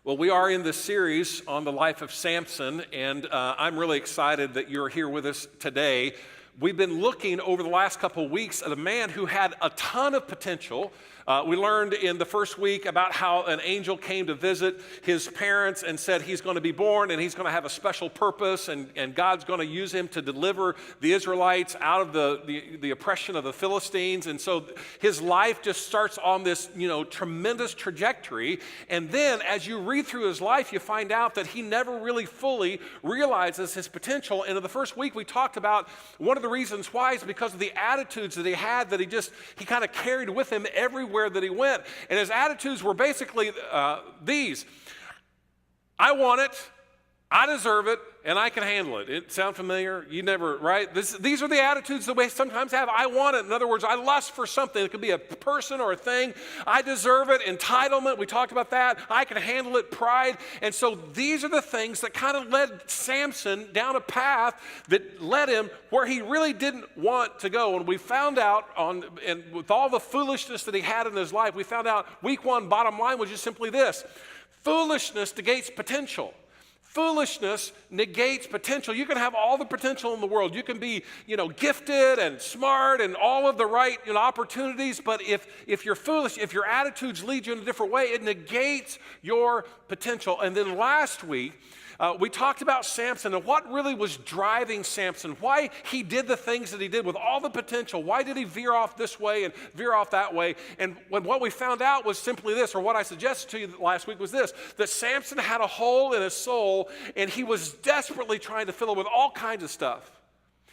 Well, we are in this series on the life of Samson, and I'm really excited that you're here with us today. We've been looking over the last couple of weeks at a man who had a ton of potential. We learned in the first week about how an angel came to visit his parents and said he's going to be born and he's going to have a special purpose, and God's going to use him to deliver the Israelites out of the oppression of the Philistines. And so his life just starts on this, tremendous trajectory. And then as you read through his life, you find out that he never really fully realizes his potential. And in the first week, we talked about one of the reasons why is because of the attitudes that he had, that he kind of carried with him everywhere that he went. And his attitudes were basically these: I want it, I deserve it, and I can handle it. It sound familiar? You never, right? These are the attitudes that we sometimes have. I want it. In other words, I lust for something. It could be a person or a thing. I deserve it. Entitlement. We talked about that. I can handle it. Pride. And so these are the things that kind of led Samson down a path that led him where he really didn't want to go. And we found out and with all the foolishness that he had in his life, we found out week one, bottom line was just simply this: foolishness negates potential. Foolishness negates potential. You can have all the potential in the world. You can be, gifted and smart and all of the right, opportunities. But if you're foolish, if your attitudes lead you in a different way, it negates your potential. And then last week, we talked about Samson and what really was driving Samson, why he did the things that he did with all the potential. Why did he veer off this way and veer off that way? And what we found out was simply this, or what I suggested to you last week was this: that Samson had a hole in his soul, and he was desperately trying to fill it with all kinds of stuff.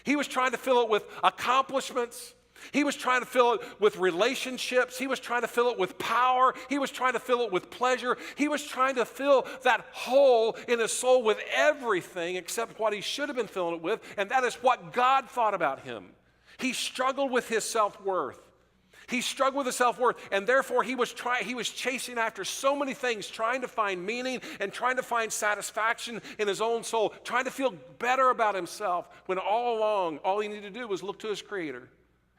He was trying to fill it with accomplishments. He was trying to fill it with relationships. He was trying to fill it with power. He was trying to fill it with pleasure. He was trying to fill that hole in his soul with everything except what he should have been filling it with, and that is what God thought about him. He struggled with his self-worth. He struggled with his self-worth, and therefore he was chasing after so many things, trying to find meaning and trying to find satisfaction in his own soul, trying to feel better about himself, when all along, all he needed to do was look to his Creator.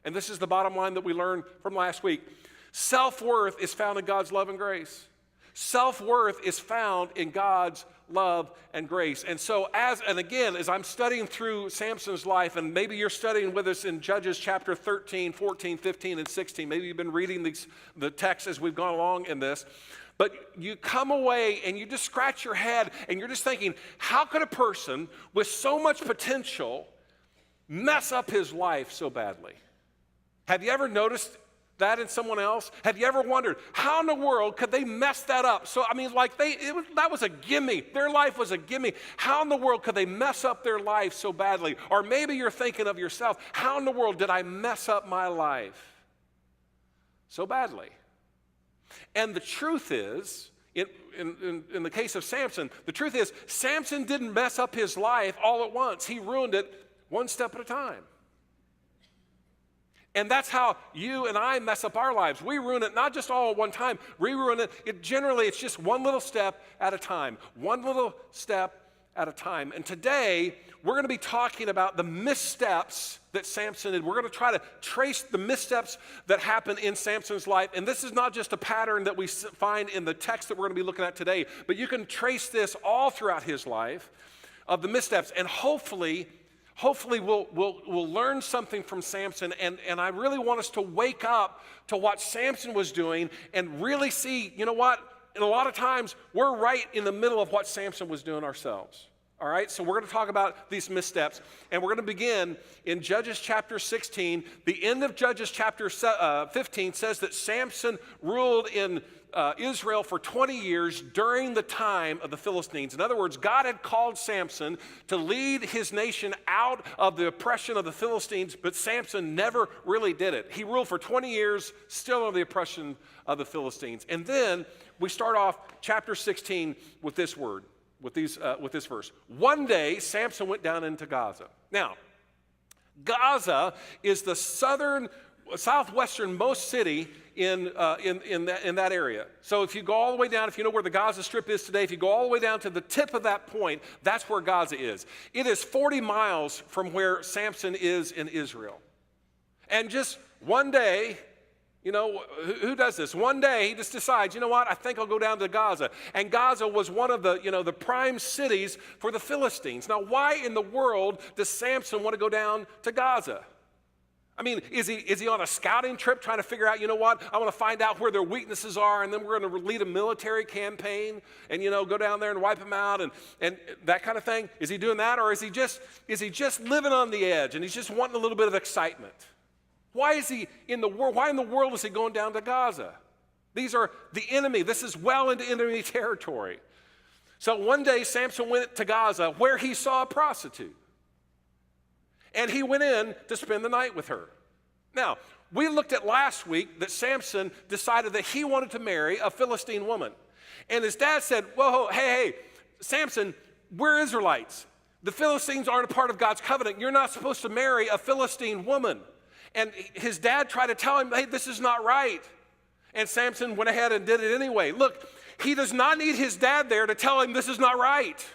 And this is the bottom line that we learned from last week. Self-worth is found in God's love and grace. Self-worth is found in God's love and grace. And so as I'm studying through Samson's life, and maybe you're studying with us in Judges chapter 13, 14, 15, and 16. Maybe you've been reading the text as we've gone along in this. But you come away and you just scratch your head and you're just thinking, how could a person with so much potential mess up his life so badly? Have you ever noticed that in someone else? Have you ever wondered, how in the world could they mess that up? So, that was a gimme. Their life was a gimme. How in the world could they mess up their life so badly? Or maybe you're thinking of yourself, how in the world did I mess up my life so badly? And the truth is, in the case of Samson, the truth is, Samson didn't mess up his life all at once. He ruined it one step at a time. And that's how you and I mess up our lives. We ruin it not just all at one time. We ruin it generally, it's just one little step at a time. One little step at a time. And today, we're going to be talking about the missteps that Samson did. We're going to try to trace the missteps that happened in Samson's life. And this is not just a pattern that we find in the text that we're going to be looking at today, but you can trace this all throughout his life of the missteps. And hopefully we'll learn something from Samson, and I really want us to wake up to what Samson was doing and really see, you know what? And a lot of times, we're right in the middle of what Samson was doing ourselves. All right, so we're going to talk about these missteps, and we're going to begin in Judges chapter 16. The end of Judges chapter 15 says that Samson ruled in Israel for 20 years during the time of the Philistines. In other words, God had called Samson to lead his nation out of the oppression of the Philistines, but Samson never really did it. He ruled for 20 years, still under the oppression of the Philistines. And then we start off chapter 16 with this word, with this verse. One day, Samson went down into Gaza. Now, Gaza is the southwesternmost city in that area. So if you go all the way down, if you know where the Gaza Strip is today, if you go all the way down to the tip of that point, that's where Gaza is. It is 40 miles from where Samson is in Israel. And just one day, You know, who does this? One day he just decides, you know what, I think I'll go down to Gaza. And Gaza was one of the, the prime cities for the Philistines. Now, why in the world does Samson want to go down to Gaza? I mean, is he on a scouting trip trying to figure out, you know what, I want to find out where their weaknesses are, and then we're going to lead a military campaign and, go down there and wipe them out and that kind of thing? Is he doing that, or is he just living on the edge and he's just wanting a little bit of excitement? Why is he in the world? Why in the world is he going down to Gaza? These are the enemy. This is well into enemy territory. So one day Samson went to Gaza where he saw a prostitute. And he went in to spend the night with her. Now, we looked at last week that Samson decided that he wanted to marry a Philistine woman. And his dad said, whoa, hey, Samson, we're Israelites. The Philistines aren't a part of God's covenant. You're not supposed to marry a Philistine woman. And his dad tried to tell him, hey, this is not right. And Samson went ahead and did it anyway. Look, he does not need his dad there to tell him this is not right.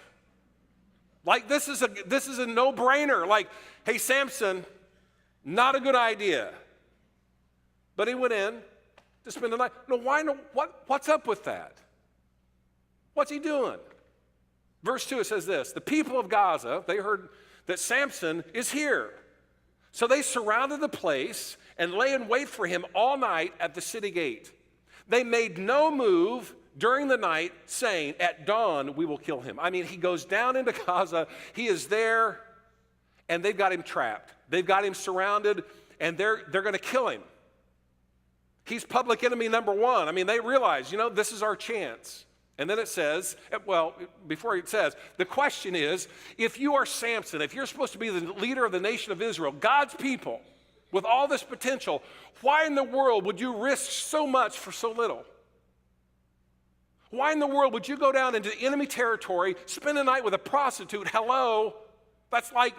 Like, this is a no-brainer. Like, hey, Samson, not a good idea. But he went in to spend the night. No, why? No, what's up with that? What's he doing? Verse 2, it says this: the people of Gaza, they heard that Samson is here. So they surrounded the place and lay in wait for him all night at the city gate. They made no move during the night, saying, at dawn we will kill him. I mean, he goes down into Gaza, he is there, and they've got him trapped. They've got him surrounded, and they're going to kill him. He's public enemy number one. I mean, they realize, this is our chance. And then it says, well, before it says, the question is, if you are Samson, if you're supposed to be the leader of the nation of Israel, God's people, with all this potential, why in the world would you risk so much for so little? Why in the world would you go down into enemy territory, spend a night with a prostitute? Hello? That's like,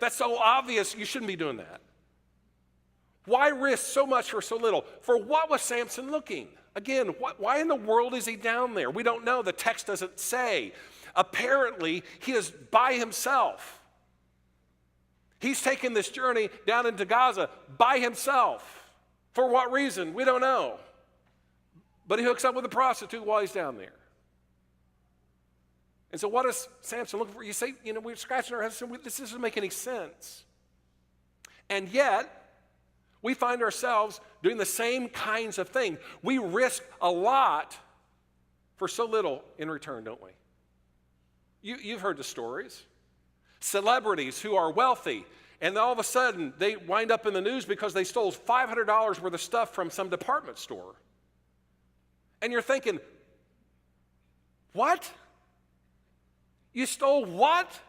that's so obvious you shouldn't be doing that. Why risk so much for so little? For what was Samson looking? Again, why in the world is he down there? We don't know. The text doesn't say. Apparently, he is by himself. He's taken this journey down into Gaza by himself. For what reason? We don't know. But he hooks up with a prostitute while he's down there. And so what is Samson looking for? You say, we're scratching our heads, this doesn't make any sense. And yet, we find ourselves doing the same kinds of things. We risk a lot for so little in return, don't we? You've heard the stories. Celebrities who are wealthy, and all of a sudden they wind up in the news because they stole $500 worth of stuff from some department store. And you're thinking, what? You stole what?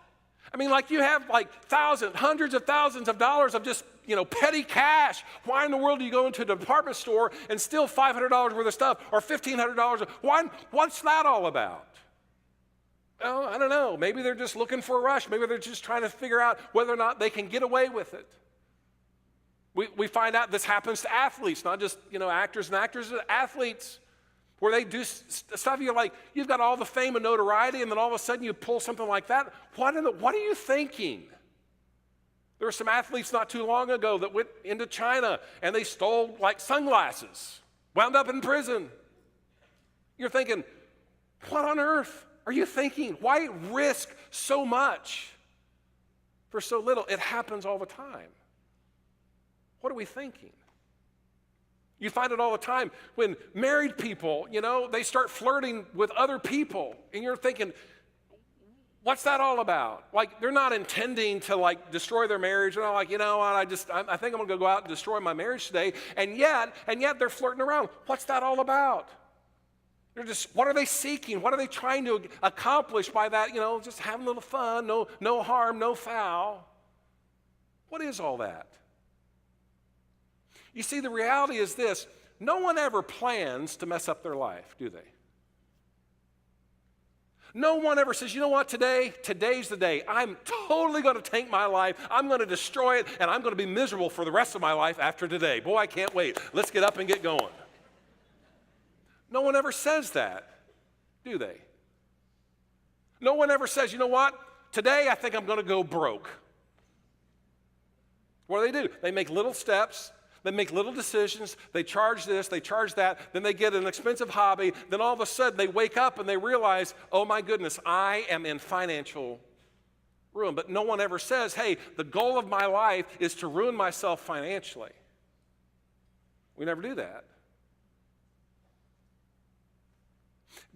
I mean, like you have like hundreds of thousands of dollars of just, petty cash. Why in the world do you go into a department store and steal $500 worth of stuff or $1,500? What's that all about? Oh, I don't know. Maybe they're just looking for a rush. Maybe they're just trying to figure out whether or not they can get away with it. We find out this happens to athletes, not just, actors and actresses, athletes, where they do stuff. You're like, you've got all the fame and notoriety, and then all of a sudden you pull something like that. What are you thinking? There were some athletes not too long ago that went into China and they stole like sunglasses, wound up in prison. You're thinking, what on earth are you thinking? Why risk so much for so little? It happens all the time. What are we thinking? You find it all the time when married people, they start flirting with other people, and you're thinking, what's that all about? Like, they're not intending to destroy their marriage. They're not like, what, I think I'm gonna go out and destroy my marriage today. And yet they're flirting around. What's that all about? What are they seeking? What are they trying to accomplish by that? Just having a little fun, no harm, no foul. What is all that? You see, the reality is this: no one ever plans to mess up their life, do they? No one ever says, today's the day. I'm totally going to tank my life. I'm going to destroy it, and I'm going to be miserable for the rest of my life after today. Boy, I can't wait. Let's get up and get going. No one ever says that, do they? No one ever says, today I think I'm going to go broke. What do? They make little steps. they make little decisions, they charge this, they charge that, then they get an expensive hobby, then all of a sudden they wake up and they realize, oh my goodness, I am in financial ruin. But no one ever says, hey, the goal of my life is to ruin myself financially. We never do that.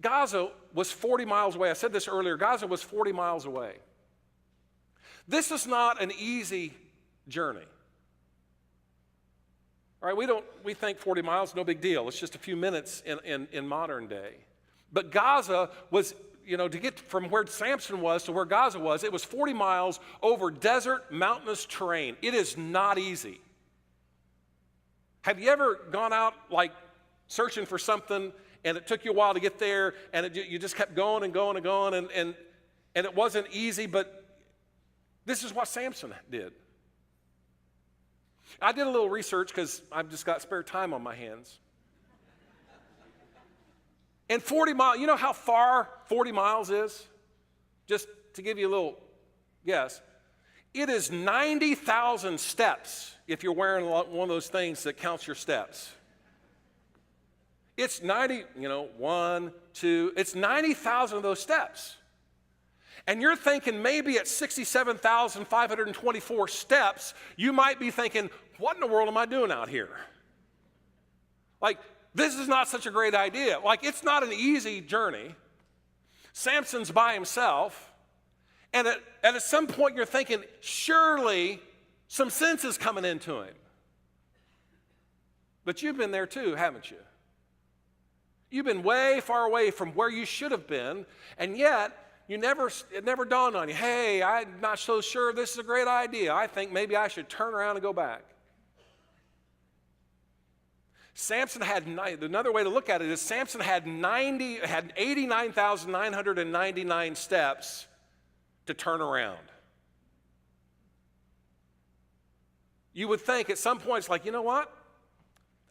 Gaza was 40 miles away. I said this earlier. Gaza was 40 miles away. This is not an easy journey. All right, we think 40 miles, no big deal. It's just a few minutes in modern day. But Gaza was, to get from where Samson was to where Gaza was, it was 40 miles over desert, mountainous terrain. It is not easy. Have you ever gone out like searching for something and it took you a while to get there and you just kept going and going and going and it wasn't easy, but this is what Samson did. I did a little research because I've just got spare time on my hands. And 40 miles, you know how far 40 miles is? Just to give you a little guess. It is 90,000 steps if you're wearing one of those things that counts your steps. It's 90, 1, 2, it's 90,000 of those steps. And you're thinking maybe at 67,524 steps, you might be thinking, what in the world am I doing out here? Like, this is not such a great idea. Like, it's not an easy journey. Samson's by himself. And at some point you're thinking, surely some sense is coming into him. But you've been there too, haven't you? You've been way far away from where you should have been, and yet it never dawned on you, hey, I'm not so sure this is a great idea. I think maybe I should turn around and go back. Samson had, another way to look at it is Samson had 89,999 steps to turn around. You would think at some point it's like, you know what?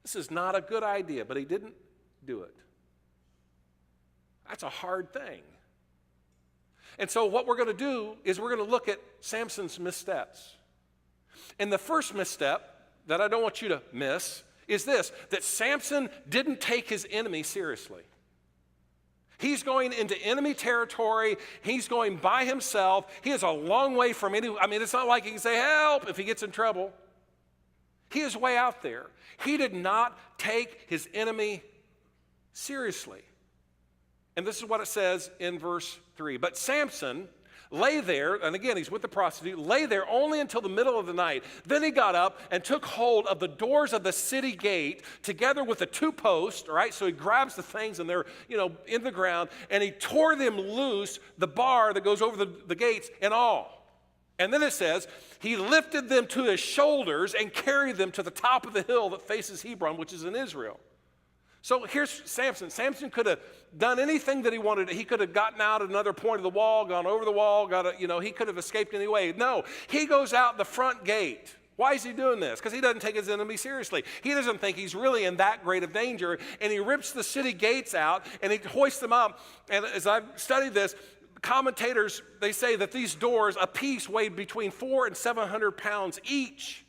This is not a good idea, but he didn't do it. That's a hard thing. And so what we're going to do is we're going to look at Samson's missteps. And the first misstep that I don't want you to miss is this, that Samson didn't take his enemy seriously. He's going into enemy territory. He's going by himself. He is a long way from it's not like he can say, help, if he gets in trouble. He is way out there. He did not take his enemy seriously. And this is what it says in verse 3. But Samson lay there, and again, he's with the prostitute, lay there only until the middle of the night. Then he got up and took hold of the doors of the city gate together with the two posts, all right? So he grabs the things and they're, in the ground, and he tore them loose, the bar that goes over the gates and all. And then it says, he lifted them to his shoulders and carried them to the top of the hill that faces Hebron, which is in Israel. So here's Samson. Samson could have done anything that he wanted. He could have gotten out at another point of the wall, gone over the wall, he could have escaped anyway. No, he goes out the front gate. Why is he doing this? Because he doesn't take his enemy seriously. He doesn't think he's really in that great of danger. And he rips the city gates out and he hoists them up. And as I've studied this, commentators, they say that these doors, a piece weighed between 400 and 700 pounds each.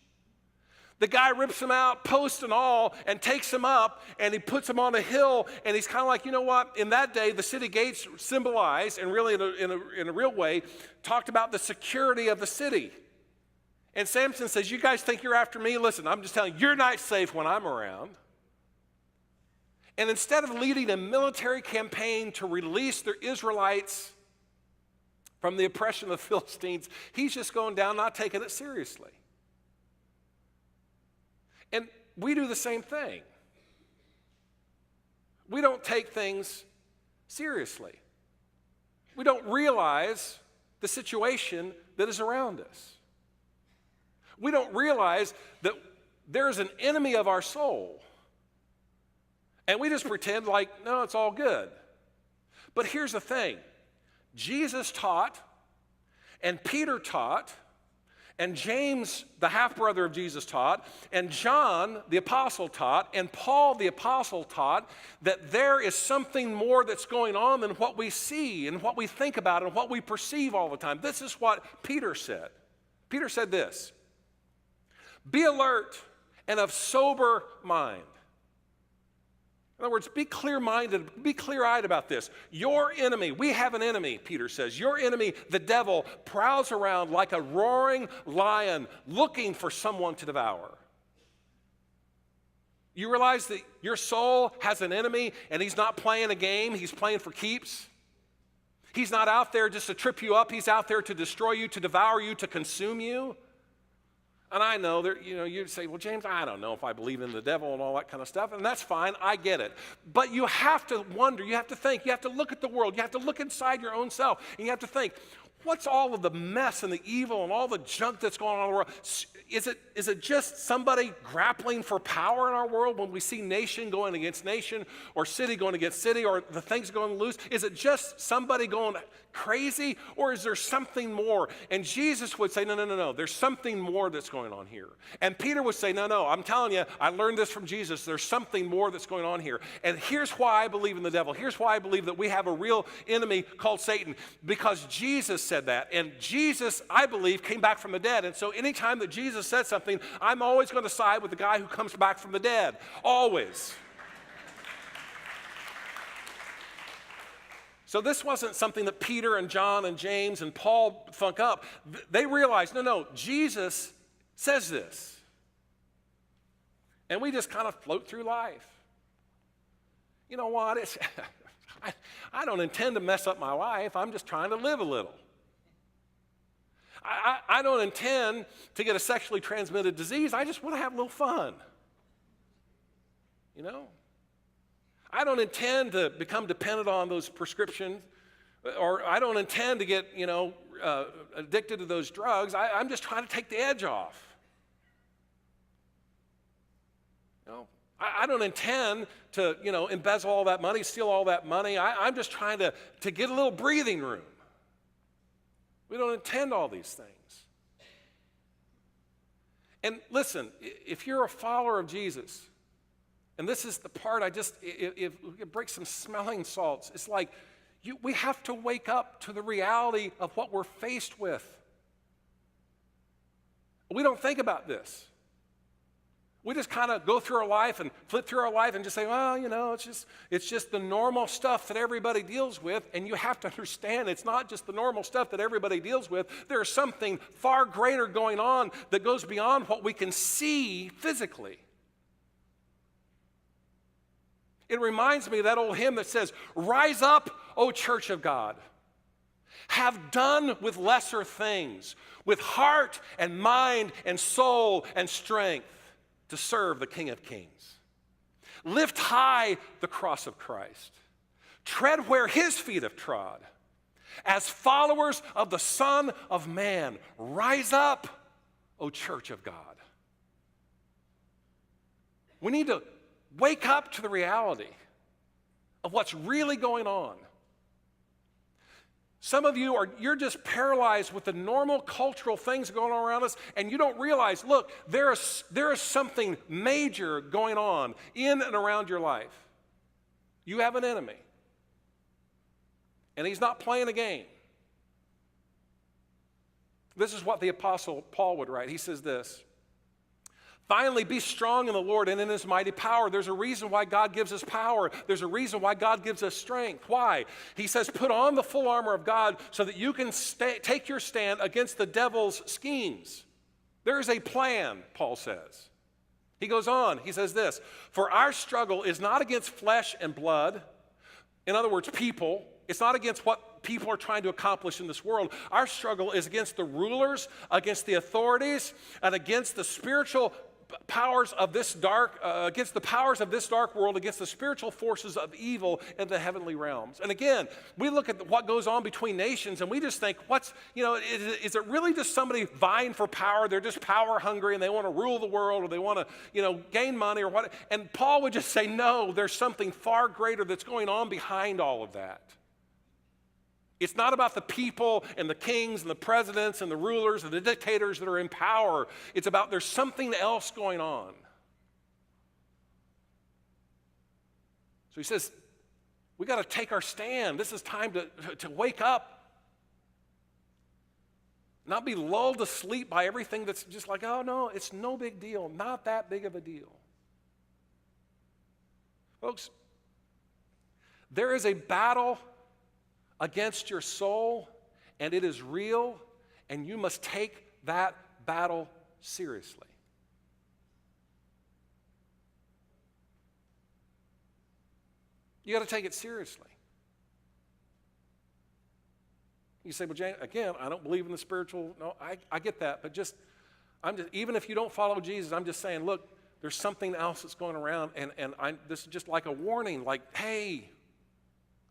The guy rips them out, posts and all, and takes them up, and he puts them on a hill, and he's kind of like, you know what? In that day, the city gates symbolized, and really in a real way, talked about the security of the city. And Samson says, you guys think you're after me? Listen, I'm just telling you, you're not safe when I'm around. And instead of leading a military campaign to release the Israelites from the oppression of the Philistines, he's just going down, not taking it seriously. And we do the same thing. We don't take things seriously. We don't realize the situation that is around us. We don't realize that there is an enemy of our soul. And we just pretend like, no, it's all good. But here's the thing. Jesus taught, and Peter taught, and James, the half-brother of Jesus, taught, and John, the apostle, taught, and Paul, the apostle, taught that there is something more that's going on than what we see and what we think about and what we perceive all the time. This is what Peter said. Peter said this, be alert and of sober mind. In other words, be clear-minded, be clear-eyed about this. Your enemy, we have an enemy, Peter says. Your enemy, the devil, prowls around like a roaring lion looking for someone to devour. You realize that your soul has an enemy and he's not playing a game, he's playing for keeps? He's not out there just to trip you up, he's out there to destroy you, to devour you, to consume you. And I know that, you'd say, well, James, I don't know if I believe in the devil and all that kind of stuff, and that's fine, I get it. But you have to wonder, you have to think, you have to look at the world, you have to look inside your own self, and you have to think, what's all of the mess and the evil and all the junk that's going on in the world? Is it just somebody grappling for power in our world when we see nation going against nation or city going against city or the things going loose? Is it just somebody going crazy, or is there something more? And Jesus would say, no, there's something more that's going on here. And Peter would say, no, I'm telling you, I learned this from Jesus. There's something more that's going on here. And here's why I believe in the devil. Here's why I believe that we have a real enemy called Satan, because Jesus said that. And Jesus, I believe, came back from the dead. And so anytime that Jesus said something, I'm always going to side with the guy who comes back from the dead. Always. So this wasn't something that Peter and John and James and Paul thunk up. They realized, no, Jesus says this. And we just kind of float through life. You know what? I don't intend to mess up my life. I'm just trying to live a little. I don't intend to get a sexually transmitted disease. I just want to have a little fun. I don't intend to become dependent on those prescriptions, or I don't intend to get, addicted to those drugs. I'm just trying to take the edge off. I don't intend to, embezzle all that money, steal all that money. I'm just trying to get a little breathing room. We don't intend all these things. And listen, if you're a follower of Jesus, and this is the part if we could break some smelling salts, it's like we have to wake up to the reality of what we're faced with. We don't think about this. We just kind of go through our life and flip through our life and just say, well, it's just the normal stuff that everybody deals with. And you have to understand it's not just the normal stuff that everybody deals with. There's something far greater going on that goes beyond what we can see physically. It reminds me of that old hymn that says, "Rise up, O church of God. Have done with lesser things, with heart and mind and soul and strength, to serve the King of Kings. Lift high the cross of Christ. Tread where his feet have trod. As followers of the Son of Man, rise up, O church of God." We need to wake up to the reality of what's really going on. Some of you're just paralyzed with the normal cultural things going on around us, and you don't realize, look, there is something major going on in and around your life. You have an enemy, and he's not playing a game. This is what the Apostle Paul would write. He says this, "Finally, be strong in the Lord and in his mighty power." There's a reason why God gives us power. There's a reason why God gives us strength. Why? He says, put on the full armor of God so that you can take your stand against the devil's schemes. There is a plan, Paul says. He goes on, he says this, "For our struggle is not against flesh and blood." In other words, people. It's not against what people are trying to accomplish in this world. Our struggle is against the rulers, against the authorities, and against the spiritual powers of this against the powers of this dark world, against the spiritual forces of evil in the heavenly realms. And again, we look at what goes on between nations and we just think, is it really just somebody vying for power? They're just power hungry and they want to rule the world, or they want to, gain money or what? And Paul would just say, no, there's something far greater that's going on behind all of that. It's not about the people and the kings and the presidents and the rulers and the dictators that are in power. It's about there's something else going on. So he says, we got to take our stand. This is time to wake up. Not be lulled to sleep by everything that's just like, oh no, it's no big deal, not that big of a deal. Folks, there is a battle against your soul, and it is real, and you must take that battle seriously. You got to take it seriously. You say, well, Jane, again, I don't believe in the spiritual. No, I get that. But even if you don't follow Jesus, I'm just saying, look, there's something else that's going around. And this is just like a warning, like, hey,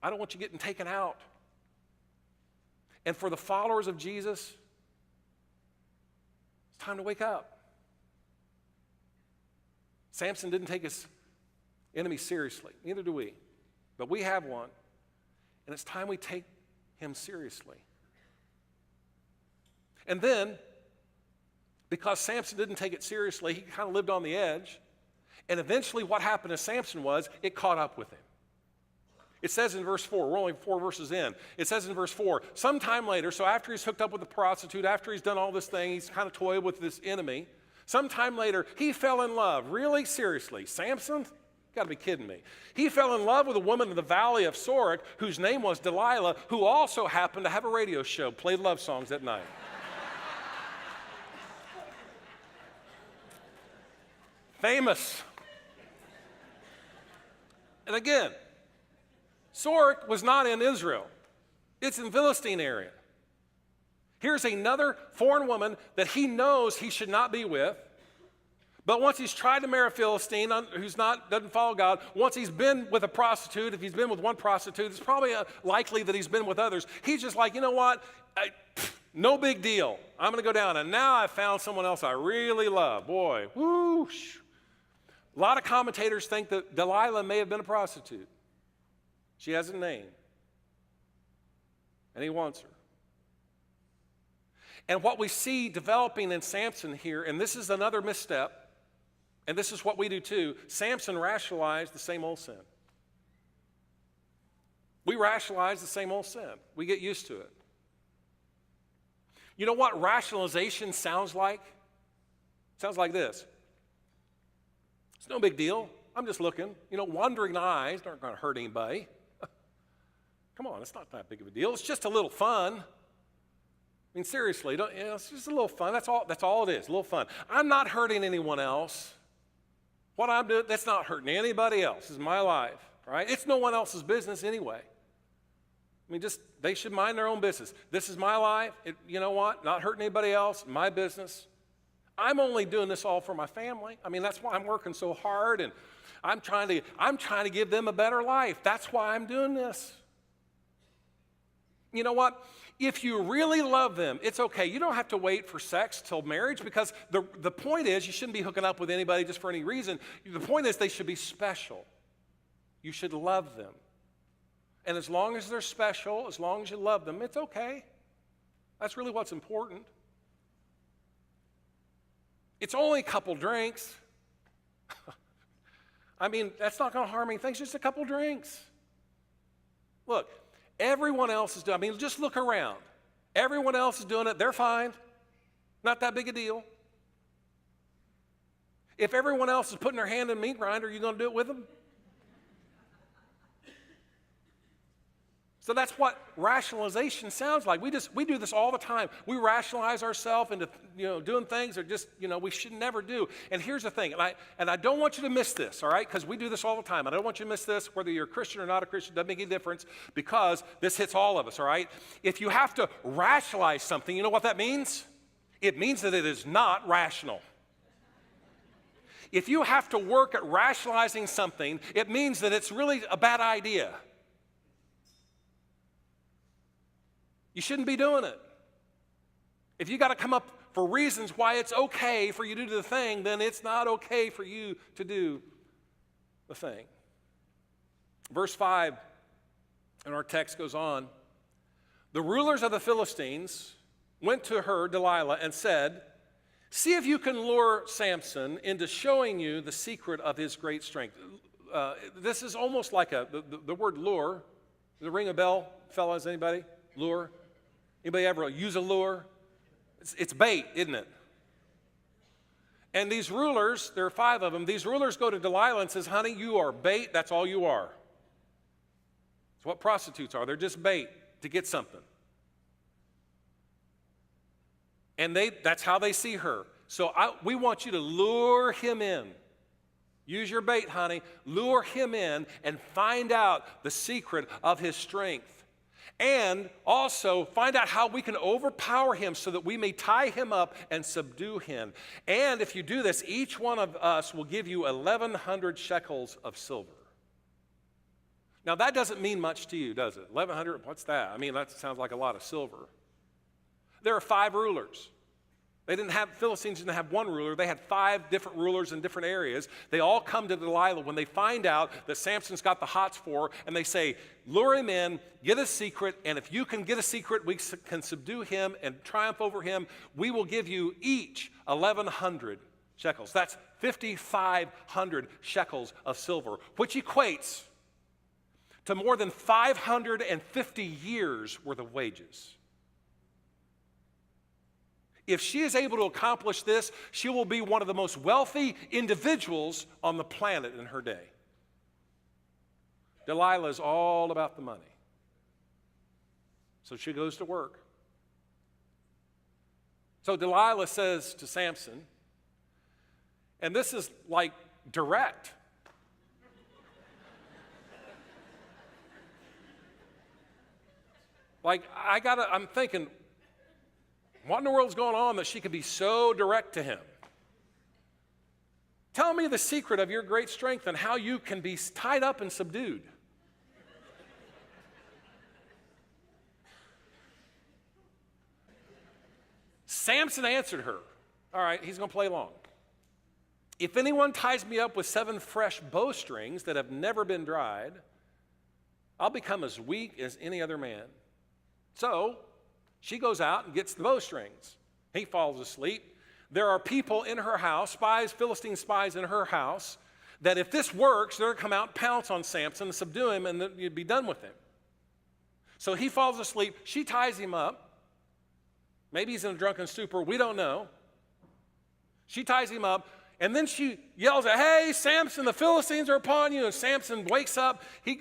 I don't want you getting taken out. And for the followers of Jesus, it's time to wake up. Samson didn't take his enemy seriously. Neither do we. But we have one. And it's time we take him seriously. And then, because Samson didn't take it seriously, he kind of lived on the edge. And eventually what happened to Samson was it caught up with him. It says in verse 4, we're only 4 verses in. It says in verse 4, sometime later, so after he's hooked up with the prostitute, after he's done all this thing, he's kind of toyed with this enemy. Sometime later, he fell in love. Really? Seriously? Samson? You got to be kidding me. He fell in love with a woman in the valley of Sorek whose name was Delilah, who also happened to have a radio show, played love songs at night. Famous. And again, Sorek was not in Israel. It's in Philistine area. Here's another foreign woman that he knows he should not be with. But once he's tried to marry a Philistine doesn't follow God, once he's been with a prostitute, if he's been with one prostitute, it's probably likely that he's been with others. He's just like, you know what? No big deal. I'm going to go down. And now I found someone else I really love. Boy, whoosh. A lot of commentators think that Delilah may have been a prostitute. She has a name. And he wants her. And what we see developing in Samson here, and this is another misstep, and this is what we do too, Samson rationalized the same old sin. We rationalize the same old sin. We get used to it. You know what rationalization sounds like? It sounds like this. It's no big deal. I'm just looking. Wandering eyes aren't going to hurt anybody. Come on, it's not that big of a deal. It's just a little fun. I mean, seriously, it's just a little fun. That's all it is, a little fun. I'm not hurting anyone else. What I'm doing, that's not hurting anybody else. This is my life, right? It's no one else's business anyway. I mean, they should mind their own business. This is my life. You know what? Not hurting anybody else, my business. I'm only doing this all for my family. I mean, that's why I'm working so hard, and I'm trying to give them a better life. That's why I'm doing this. You know what? If you really love them, it's okay. You don't have to wait for sex till marriage, because the point is you shouldn't be hooking up with anybody just for any reason. The point is they should be special. You should love them. And as long as they're special, as long as you love them, it's okay. That's really what's important. It's only a couple drinks. I mean, that's not going to harm anything. It's just a couple drinks. Look. Everyone else is doing it. I mean, just look around. Everyone else is doing it. They're fine. Not that big a deal. If everyone else is putting their hand in a meat grinder, are you going to do it with them? So that's what rationalization sounds like. We do this all the time. We rationalize ourselves into doing things that just we should never do. And here's the thing, and I don't want you to miss this, all right? Because we do this all the time. I don't want you to miss this, whether you're a Christian or not a Christian, doesn't make any difference, because this hits all of us, all right? If you have to rationalize something, you know what that means? It means that it is not rational. If you have to work at rationalizing something, it means that it's really a bad idea. You shouldn't be doing it. If you got to come up for reasons why it's okay for you to do the thing, then it's not okay for you to do the thing. Verse 5 in our text goes on. The rulers of the Philistines went to her, Delilah, and said, "See if you can lure Samson into showing you the secret of his great strength." This is almost like the word lure. Does it ring a bell, fellas? Anybody? Lure? Anybody ever use a lure? It's bait, isn't it? And these rulers, there are 5 of them, these rulers go to Delilah and says, honey, you are bait, that's all you are. It's what prostitutes are. They're just bait to get something. And that's how they see her. So we want you to lure him in. Use your bait, honey. Lure him in and find out the secret of his strength. And also find out how we can overpower him so that we may tie him up and subdue him. And if you do this, each one of us will give you 1,100 shekels of silver. Now that doesn't mean much to you, does it? 1,100, what's that? I mean, that sounds like a lot of silver. There are 5 rulers. Philistines didn't have one ruler. They had 5 different rulers in different areas. They all come to Delilah when they find out that Samson's got the hots for her, and they say, lure him in, get a secret, and if you can get a secret, we can subdue him and triumph over him. We will give you each 1,100 shekels. That's 5,500 shekels of silver, which equates to more than 550 years worth of wages. If she is able to accomplish this, she will be one of the most wealthy individuals on the planet in her day. Delilah is all about the money. So she goes to work. So Delilah says to Samson, and this is like direct. Like, I'm thinking, what in the world's going on that she could be so direct to him? Tell me the secret of your great strength and how you can be tied up and subdued. Samson answered her. All right, he's going to play along. If anyone ties me up with 7 fresh bowstrings that have never been dried, I'll become as weak as any other man. So she goes out and gets the bowstrings. He falls asleep. There are people in her house, spies, Philistine spies in her house, that if this works, they're going to come out and pounce on Samson and subdue him, and then you'd be done with him. So he falls asleep. She ties him up. Maybe he's in a drunken stupor. We don't know. She ties him up, and then she yells out, hey, Samson, the Philistines are upon you. And Samson wakes up. He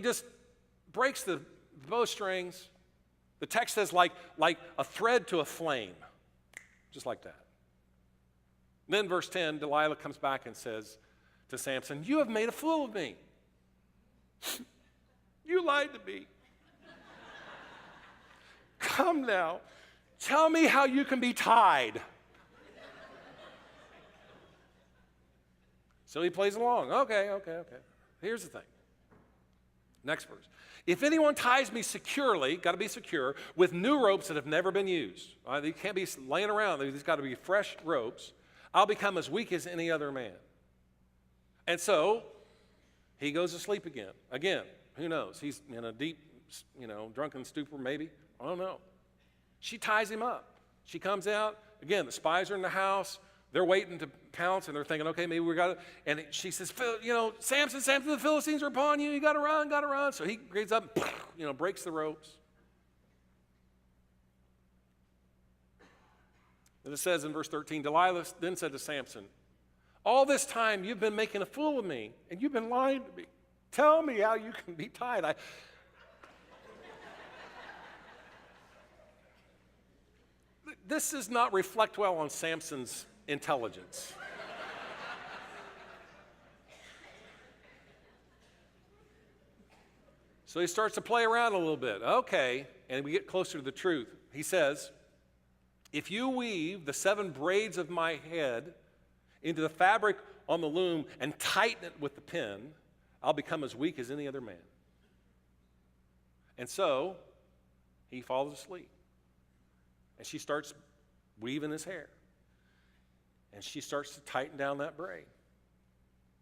just breaks the bowstrings. The text says like a thread to a flame, just like that. Then verse 10, Delilah comes back and says to Samson, you have made a fool of me. You lied to me. Come now, tell me how you can be tied. So he plays along. Okay. Here's the thing. Next verse. If anyone ties me securely, got to be secure, with new ropes that have never been used. They can't be laying around. These got to be fresh ropes. I'll become as weak as any other man. And so he goes to sleep again. Again, who knows? He's in a deep, drunken stupor maybe. I don't know. She ties him up. She comes out. Again, the spies are in the house. They're waiting to pounce, and they're thinking, okay, maybe we got to. And she says, Samson, the Philistines are upon you. You got to run. So he gets up, breaks the ropes. And it says in verse 13, Delilah then said to Samson, all this time you've been making a fool of me, and you've been lying to me. Tell me how you can be tied. This does not reflect well on Samson's intelligence. So he starts to play around a little bit. Okay, and we get closer to the truth. He says, if you weave the 7 braids of my head into the fabric on the loom and tighten it with the pin, I'll become as weak as any other man. And so he falls asleep. And she starts weaving his hair. And she starts to tighten down that braid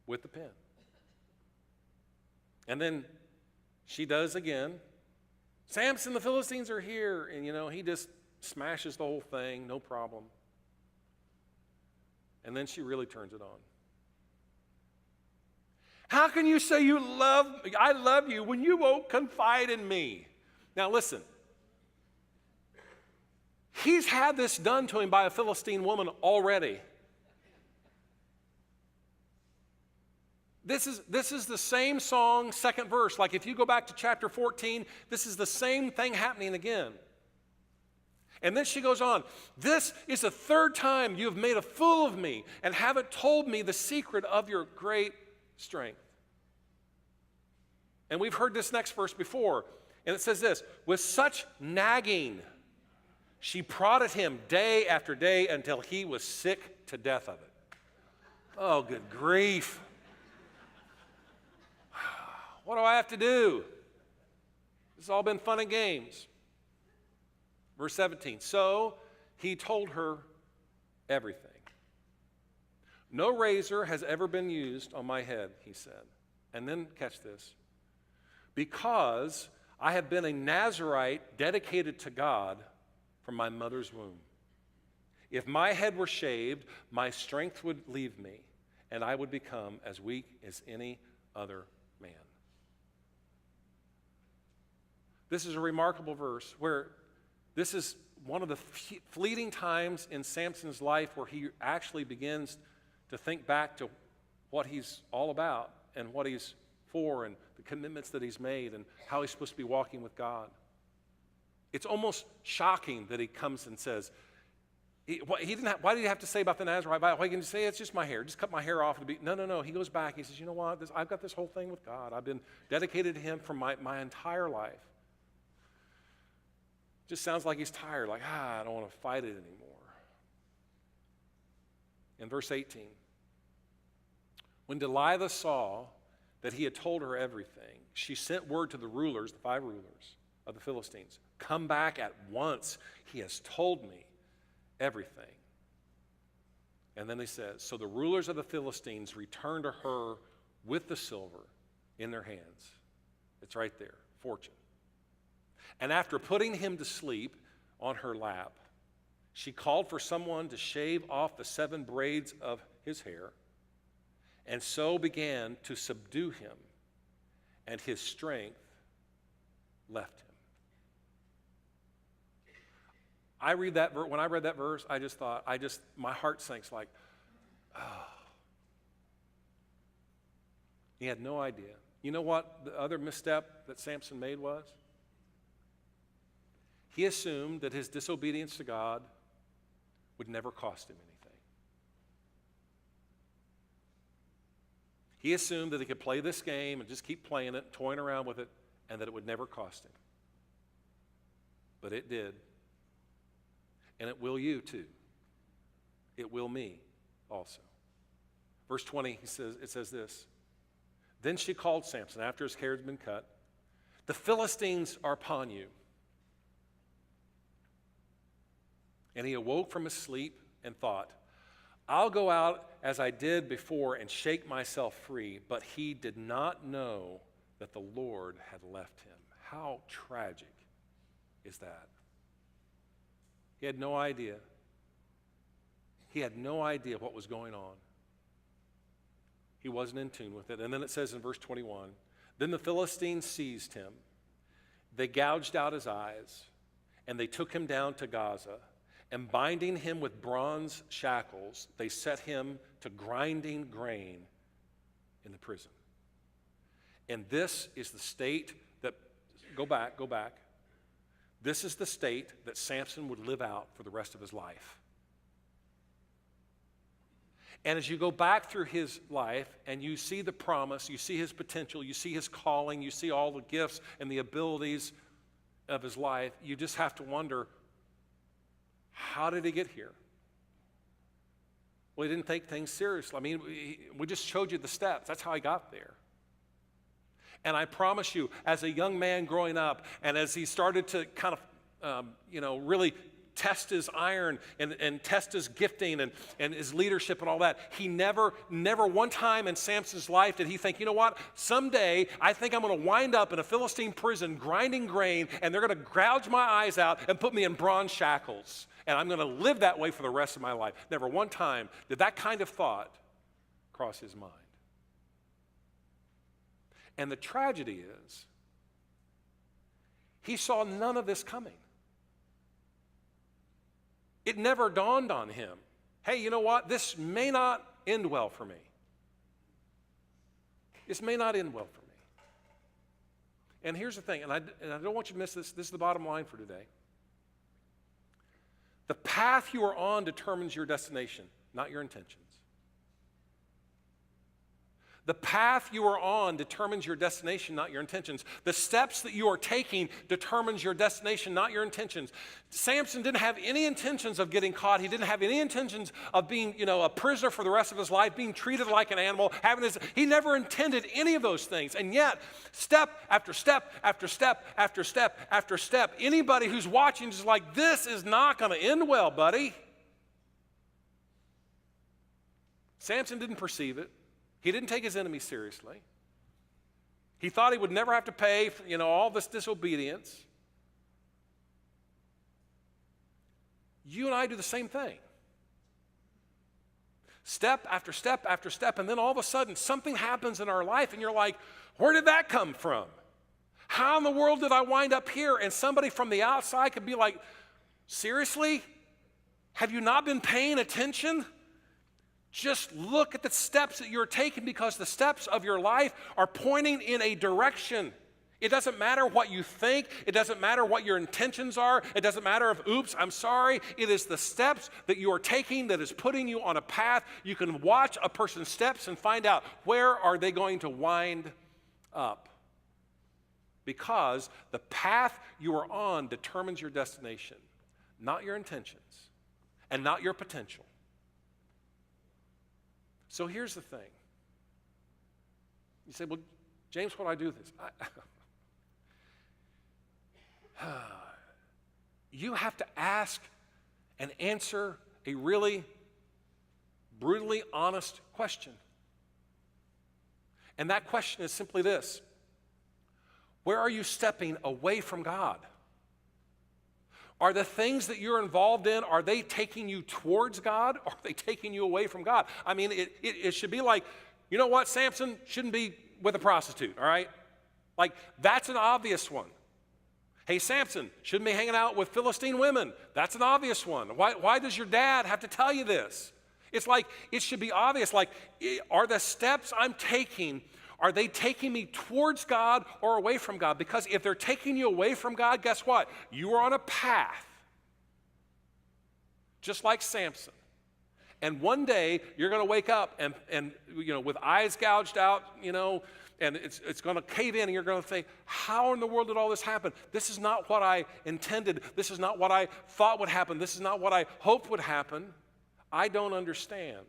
with the pin. And then she does again. Samson, the Philistines are here. And, he just smashes the whole thing, no problem. And then she really turns it on. How can you say I love you when you won't confide in me? Now listen. He's had this done to him by a Philistine woman already. This is the same song, second verse. Like if you go back to chapter 14, this is the same thing happening again. And then she goes on, this is the third time you have made a fool of me and haven't told me the secret of your great strength. And we've heard this next verse before, and it says this, with such nagging, she prodded him day after day until he was sick to death of it. Oh, good grief. What do I have to do? This has all been fun and games. Verse 17, so he told her everything. No razor has ever been used on my head, he said. And then, catch this, because I have been a Nazirite dedicated to God from my mother's womb. If my head were shaved, my strength would leave me, and I would become as weak as any other man. This is a remarkable verse where this is one of the fleeting times in Samson's life where he actually begins to think back to what he's all about and what he's for and the commitments that he's made and how he's supposed to be walking with God. It's almost shocking that he comes and says, why did he have to say about the Nazarite? Why can you say it's just my hair? Just cut my hair off. No. He goes back. He says, you know what? I've got this whole thing with God. I've been dedicated to him for my entire life. Just sounds like he's tired, like, I don't want to fight it anymore. In verse 18, when Delilah saw that he had told her everything, she sent word to the rulers, the 5 rulers of the Philistines, come back at once. He has told me everything. And then he says, so the rulers of the Philistines returned to her with the silver in their hands. It's right there, fortune. And after putting him to sleep on her lap, she called for someone to shave off the 7 braids of his hair, and so began to subdue him, and his strength left him. When I read that verse, I just thought, my heart sinks like, oh. He had no idea. You know what the other misstep that Samson made was? He assumed that his disobedience to God would never cost him anything. He assumed that he could play this game and just keep playing it, toying around with it, and that it would never cost him. But it did. And it will you too. It will me also. Verse 20, it says this. Then she called Samson after his hair had been cut. The Philistines are upon you. And he awoke from his sleep and thought, I'll go out as I did before and shake myself free. But he did not know that the Lord had left him. How tragic is that? He had no idea. He had no idea what was going on. He wasn't in tune with it. And then it says in verse 21, then the Philistines seized him. They gouged out his eyes, and they took him down to Gaza. And binding him with bronze shackles, they set him to grinding grain in the prison. And this is the state that, go back. This is the state that Samson would live out for the rest of his life. And as you go back through his life and you see the promise, you see his potential, you see his calling, you see all the gifts and the abilities of his life, you just have to wonder, how did he get here? Well, he didn't take things seriously. I mean, we just showed you the steps. That's how he got there. And I promise you, as a young man growing up, and as he started to kind of, really test his iron and test his gifting and his leadership and all that, he never one time in Samson's life did he think, you know what, someday I think I'm going to wind up in a Philistine prison grinding grain, and they're going to gouge my eyes out and put me in bronze shackles, and I'm going to live that way for the rest of my life. Never one time did that kind of thought cross his mind. And the tragedy is, he saw none of this coming. It never dawned on him, hey, you know what? This may not end well for me. This may not end well for me. And here's the thing, and I don't want you to miss this. This is the bottom line for today. The path you are on determines your destination, not your intentions. The path you are on determines your destination, not your intentions. The steps that you are taking determines your destination, not your intentions. Samson didn't have any intentions of getting caught. He didn't have any intentions of being, a prisoner for the rest of his life, being treated like an animal, he never intended any of those things. And yet, step after step after step after step after step, anybody who's watching is like, this is not going to end well, buddy. Samson didn't perceive it. He didn't take his enemies seriously. He thought he would never have to pay for, all this disobedience. You and I do the same thing. Step after step after step, and then all of a sudden something happens in our life, and you're like, where did that come from? How in the world did I wind up here? And somebody from the outside could be like, seriously? Have you not been paying attention? Just look at the steps that you're taking, because the steps of your life are pointing in a direction. It doesn't matter what you think. It doesn't matter what your intentions are. It doesn't matter if, oops, I'm sorry. It is the steps that you are taking that is putting you on a path. You can watch a person's steps and find out where are they going to wind up. Because the path you are on determines your destination, not your intentions and not your potential. So here's the thing. You say, well, James, what do I do with this? You have to ask and answer a really brutally honest question. And that question is simply this: where are you stepping away from God? Are the things that you're involved in, are they taking you towards God, or are they taking you away from God? I mean, it should be like, you know what, Samson shouldn't be with a prostitute, all right? Like, that's an obvious one. Hey, Samson shouldn't be hanging out with Philistine women. That's an obvious one. Why does your dad have to tell you this? It's like, it should be obvious. Like, are the steps I'm taking, are they taking me towards God or away from God? Because if they're taking you away from God, guess what? You are on a path, just like Samson. And one day, you're going to wake up and with eyes gouged out, and it's going to cave in, and you're going to think, how in the world did all this happen? This is not what I intended. This is not what I thought would happen. This is not what I hoped would happen. I don't understand.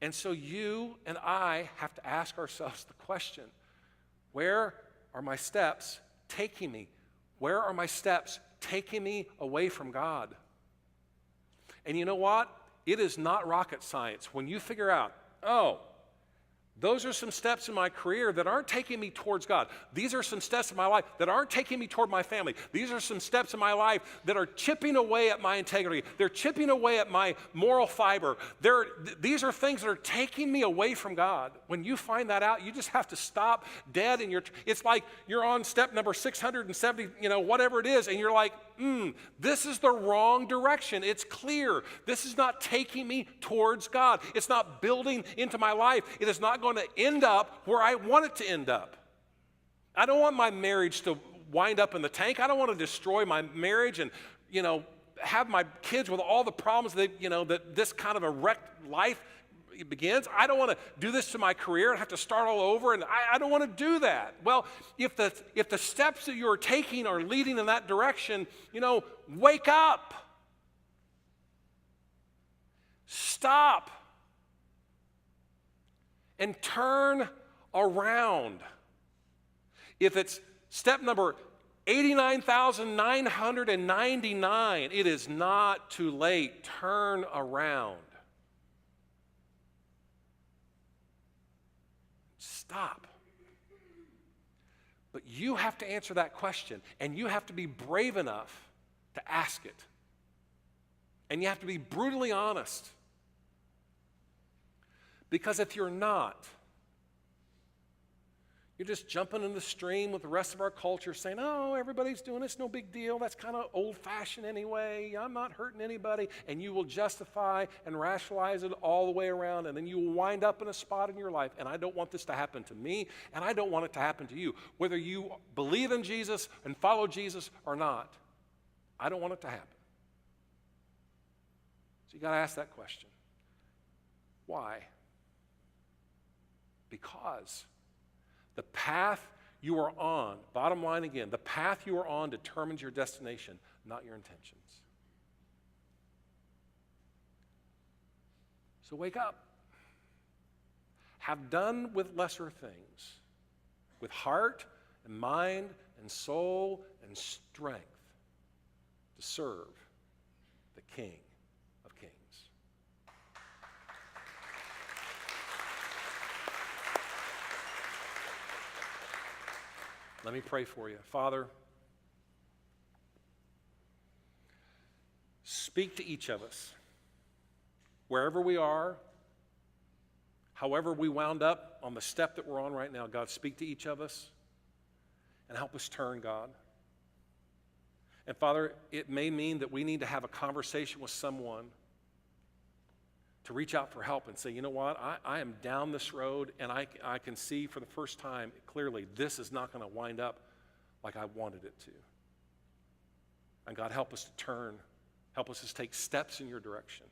And so you and I have to ask ourselves the question, where are my steps taking me? Where are my steps taking me away from God? And you know what? It is not rocket science. When you figure out, oh, those are some steps in my career that aren't taking me towards God. These are some steps in my life that aren't taking me toward my family. These are some steps in my life that are chipping away at my integrity. They're chipping away at my moral fiber. These are things that are taking me away from God. When you find that out, you just have to stop dead. It's like you're on step number 670, whatever it is, and you're like, this is the wrong direction. It's clear. This is not taking me towards God. It's not building into my life. It is not going to end up where I want it to end up. I don't want my marriage to wind up in the tank. I don't want to destroy my marriage and, have my kids with all the problems that this kind of a wrecked life begins. I don't want to do this to my career and have to start all over, and I don't want to do that. Well, if the steps that you're taking are leading in that direction, wake up. Stop. And turn around. If it's step number 89,999, it is not too late. Turn around. Stop. But you have to answer that question, and you have to be brave enough to ask it. And you have to be brutally honest. Because if you're not, You're just jumping in the stream with the rest of our culture saying, oh, everybody's doing this, no big deal. That's kind of old-fashioned anyway. I'm not hurting anybody. And you will justify and rationalize it all the way around, and then you will wind up in a spot in your life. And I don't want this to happen to me, and I don't want it to happen to you. Whether you believe in Jesus and follow Jesus or not, I don't want it to happen. So you got to ask that question. Why? Because the path you are on, bottom line again, the path you are on determines your destination, not your intentions. So wake up. Have done with lesser things, with heart and mind and soul and strength to serve the King of Kings. Let me pray for you. Father, speak to each of us. Wherever we are, however we wound up on the step that we're on right now, God, speak to each of us and help us turn, God. And Father, it may mean that we need to have a conversation with someone to reach out for help and say, you know what, I am down this road, and I can see for the first time clearly this is not going to wind up like I wanted it to. And God, help us to turn. Help us to take steps in your direction.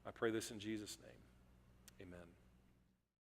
I pray this in Jesus' name.